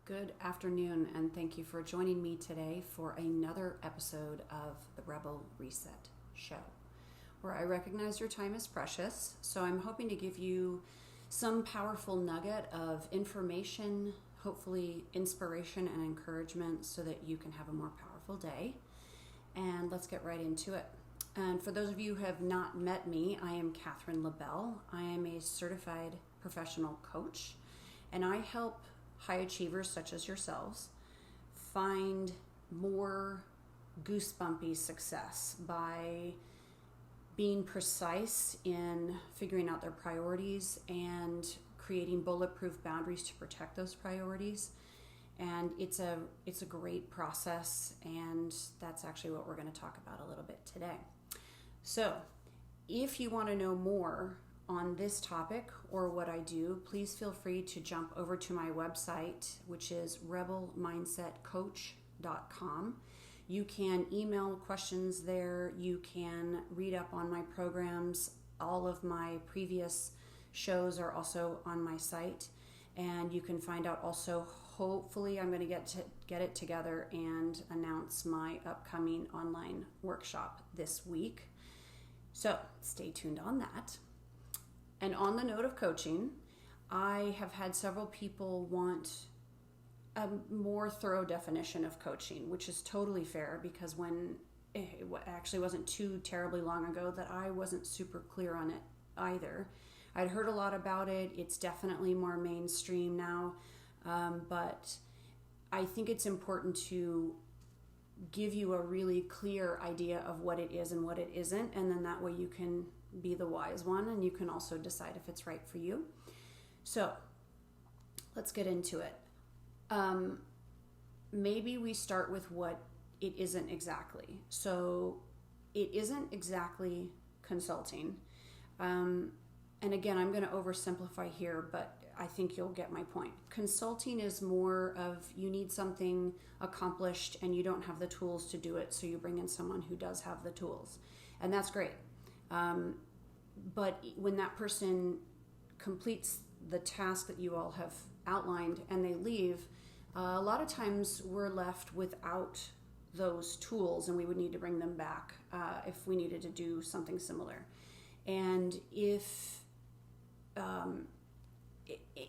Good afternoon, and thank you for joining me today for another episode of the Rebel Reset Show, where I recognize your time is precious. So I'm hoping to give you some powerful nugget of information, hopefully inspiration and encouragement, so that you can have a more powerful day. And let's get right into it. And for those of you who have not met me, I am Catherine LaBelle. I am a certified professional coach, and I help high achievers such as yourselves find more goosebumpy success by being precise in figuring out their priorities and creating bulletproof boundaries to protect those priorities. And it's a great process, and that's actually what we're going to talk about a little bit today. So if you want to know more on this topic or what I do, please feel free to jump over to my website, which is rebelmindsetcoach.com. You can email questions there. You can read up on my programs. All of my previous shows are also on my site. And you can find out also, hopefully I'm going to get it together and announce my upcoming online workshop this week. So stay tuned on that. And on the note of coaching, I have had several people want a more thorough definition of coaching, which is totally fair, because when it actually wasn't too terribly long ago that I wasn't super clear on it either. I'd heard a lot about it. It's definitely more mainstream now, but I think it's important to give you a really clear idea of what it is and what it isn't, and then that way you can be the wise one, and you can also decide if it's right for you. So let's get into it. Maybe we start with what it isn't exactly. So it isn't exactly consulting. And again, I'm going to oversimplify here, but I think you'll get my point. Consulting is more of you need something accomplished and you don't have the tools to do it, so you bring in someone who does have the tools. And that's great. But when that person completes the task that you all have outlined and they leave, a lot of times we're left without those tools, and we would need to bring them back if we needed to do something similar. And if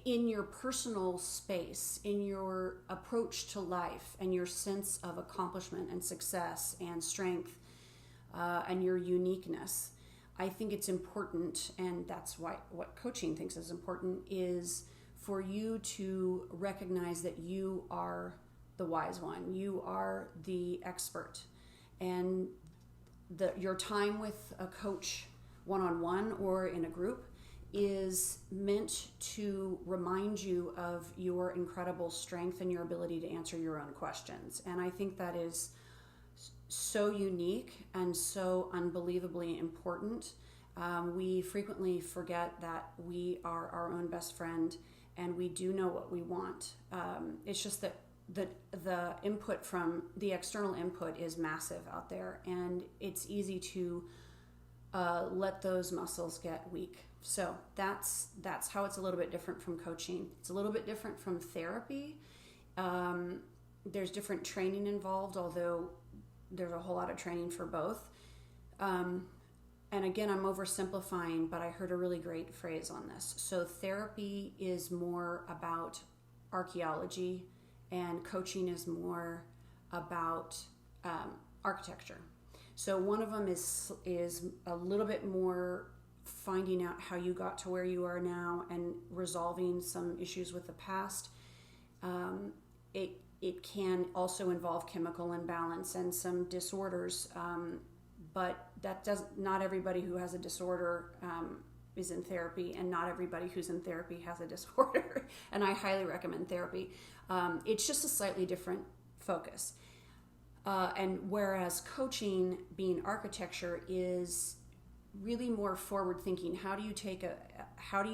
in your personal space, in your approach to life and your sense of accomplishment and success and strength and your uniqueness, I think it's important, and that's why what coaching thinks is important, is for you to recognize that you are the wise one. You are the expert. And your time with a coach one-on-one or in a group is meant to remind you of your incredible strength and your ability to answer your own questions. And I think that is so unique and so unbelievably important. We frequently forget that we are our own best friend and we do know what we want. It's just that the input from the external input is massive out there, and it's easy to let those muscles get weak. So that's how it's a little bit different from coaching. It's a little bit different from therapy. There's different training involved, although there's a whole lot of training for both. And again, I'm oversimplifying, but I heard a really great phrase on this. So therapy is more about archaeology, and coaching is more about architecture. So one of them is a little bit more finding out how you got to where you are now and resolving some issues with the past. It can also involve chemical imbalance and some disorders, but not everybody who has a disorder is in therapy, and not everybody who's in therapy has a disorder. And I highly recommend therapy. It's just a slightly different focus. And whereas coaching, being architecture, is really more forward thinking. How do you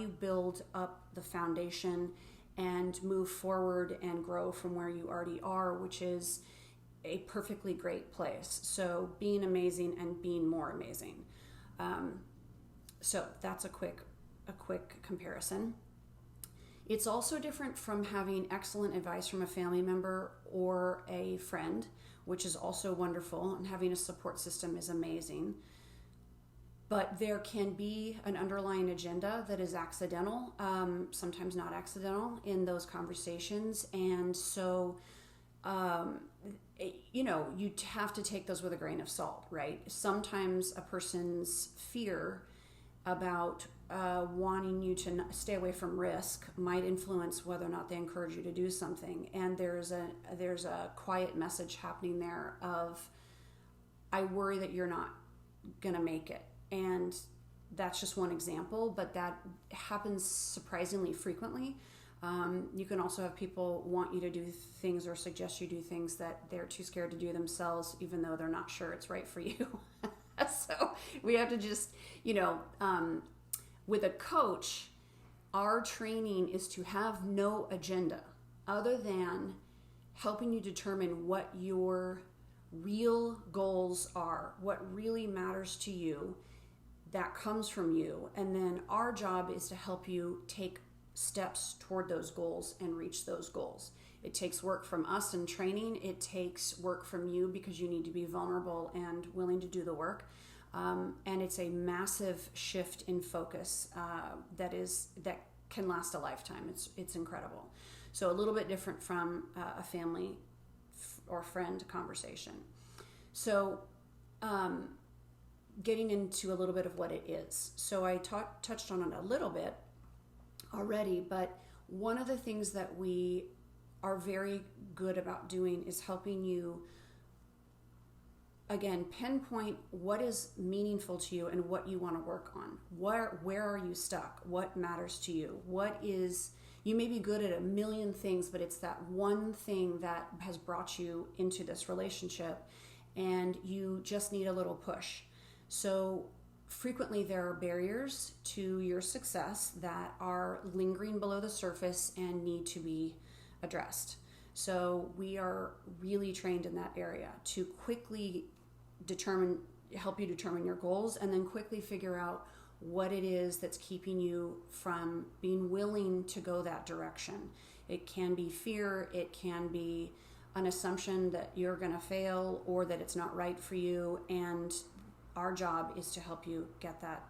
build up the foundation and move forward and grow from where you already are, which is a perfectly great place. So being amazing and being more amazing. So that's a quick comparison. It's also different from having excellent advice from a family member or a friend, which is also wonderful, and having a support system is amazing. But there can be an underlying agenda that is accidental, sometimes not accidental, in those conversations. And so, you have to take those with a grain of salt, right? Sometimes a person's fear about wanting you to stay away from risk might influence whether or not they encourage you to do something. And there's a quiet message happening there of, I worry that you're not going to make it. And that's just one example, but that happens surprisingly frequently. You can also have people want you to do things or suggest you do things that they're too scared to do themselves, even though they're not sure it's right for you. So we have to just, with a coach, our training is to have no agenda other than helping you determine what your real goals are, what really matters to you, that comes from you. And then our job is to help you take steps toward those goals and reach those goals. It takes work from us in training. It takes work from you because you need to be vulnerable and willing to do the work. And it's a massive shift in focus that can last a lifetime. It's incredible. So a little bit different from a family or friend conversation. So getting into a little bit of what it is. So I touched on it a little bit already, but one of the things that we are very good about doing is helping you, again, pinpoint what is meaningful to you and what you want to work on. Where are you stuck? What matters to you? You may be good at a million things, but it's that one thing that has brought you into this relationship, and you just need a little push. So frequently there are barriers to your success that are lingering below the surface and need to be addressed. So we are really trained in that area to quickly help you determine your goals, and then quickly figure out what it is that's keeping you from being willing to go that direction. It can be fear, it can be an assumption that you're going to fail or that it's not right for you, and our job is to help you get that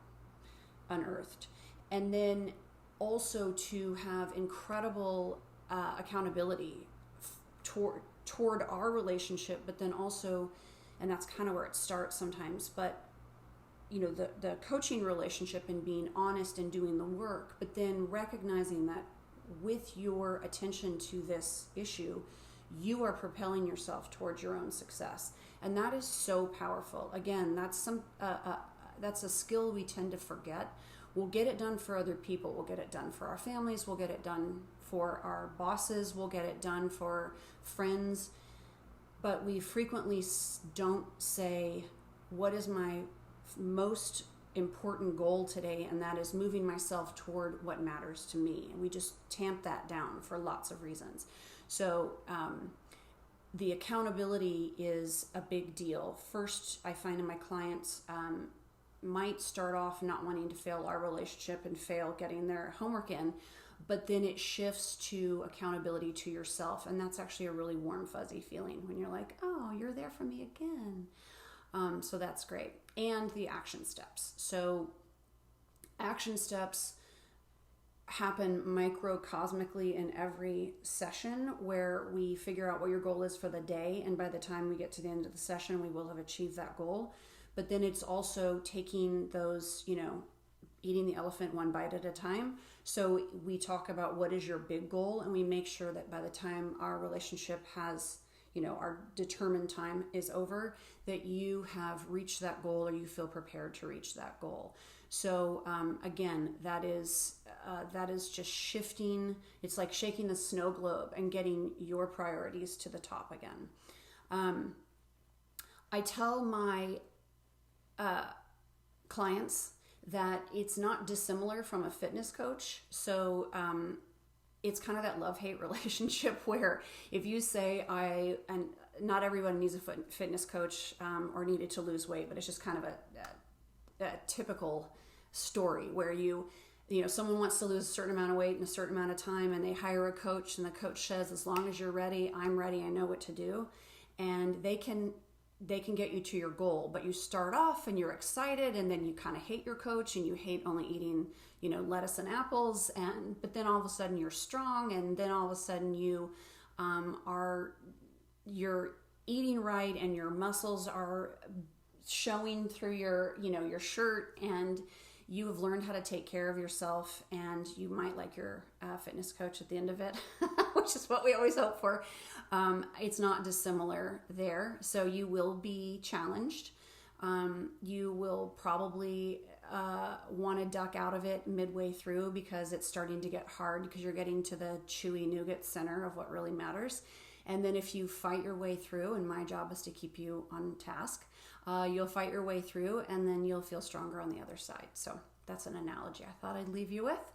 unearthed. And then also to have incredible accountability toward our relationship, but then also, and that's kind of where it starts sometimes, but the coaching relationship and being honest and doing the work, but then recognizing that with your attention to this issue, you are propelling yourself towards your own success. And that is so powerful. Again, that's a skill we tend to forget. We'll get it done for other people. We'll get it done for our families. We'll get it done for our bosses. We'll get it done for friends. But we frequently don't say, what is my most important goal today? And that is moving myself toward what matters to me. And we just tamp that down for lots of reasons. So the accountability is a big deal. First, I find in my clients might start off not wanting to fail our relationship and fail getting their homework in, but then it shifts to accountability to yourself. And that's actually a really warm, fuzzy feeling when you're like, oh, you're there for me again. So that's great. And the action steps. So action steps happen microcosmically in every session, where we figure out what your goal is for the day, and by the time we get to the end of the session, we will have achieved that goal. But then it's also taking those, eating the elephant one bite at a time. So we talk about what is your big goal, and we make sure that by the time our relationship has, our determined time is over, that you have reached that goal, or you feel prepared to reach that goal. So again, that is just shifting. It's like shaking the snow globe and getting your priorities to the top again. I tell my clients that it's not dissimilar from a fitness coach. So it's kind of that love-hate relationship where if you say, and not everyone needs a fitness coach or needed to lose weight, but it's just kind of a typical story where you someone wants to lose a certain amount of weight in a certain amount of time, and they hire a coach, and the coach says, as long as you're ready, I'm ready, I know what to do. And they can get you to your goal, but you start off and you're excited, and then you kind of hate your coach, and you hate only eating, lettuce and apples, but then all of a sudden you're strong, and then all of a sudden you're eating right, and your muscles are showing through your shirt, and you have learned how to take care of yourself, and you might like your fitness coach at the end of it, which is what we always hope for. It's not dissimilar there. So you will be challenged. You will probably want to duck out of it midway through because it's starting to get hard, because you're getting to the chewy nougat center of what really matters. And then if you fight your way through, and my job is to keep you on task, you'll fight your way through, and then you'll feel stronger on the other side. So that's an analogy I thought I'd leave you with.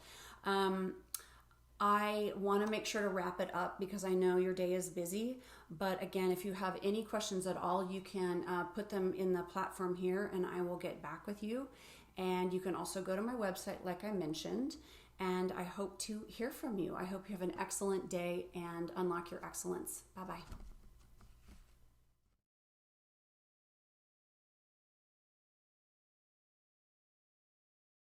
I want to make sure to wrap it up because I know your day is busy. But again, if you have any questions at all, you can put them in the platform here, and I will get back with you. And you can also go to my website, like I mentioned, and I hope to hear from you. I hope you have an excellent day and unlock your excellence. Bye-bye.